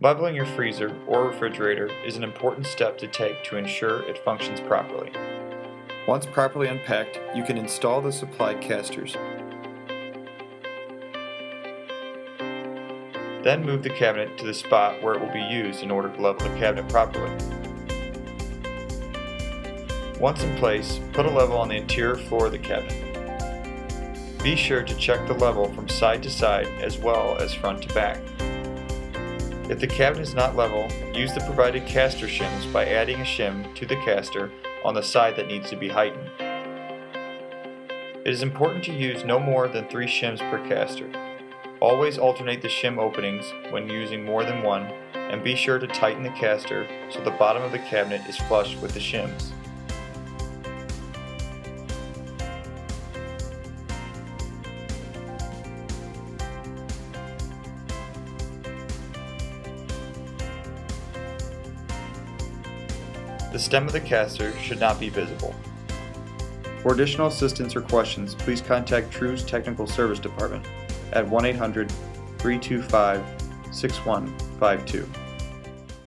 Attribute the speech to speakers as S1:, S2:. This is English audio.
S1: Leveling your freezer or refrigerator is an important step to take to ensure it functions properly. Once properly unpacked, you can install the supplied casters. Then move the cabinet to the spot where it will be used in order to level the cabinet properly. Once in place, put a level on the interior floor of the cabinet. Be sure to check the level from side to side as well as front to back. If the cabinet is not level, use the provided caster shims by adding a shim to the caster on the side that needs to be heightened. It is important to use no more than 3 shims per caster. Always alternate the shim openings when using more than one, and be sure to tighten the caster so the bottom of the cabinet is flush with the shims. The stem of the caster should not be visible. For additional assistance or questions, please contact TRU's Technical Service Department at 1-800-325-6152.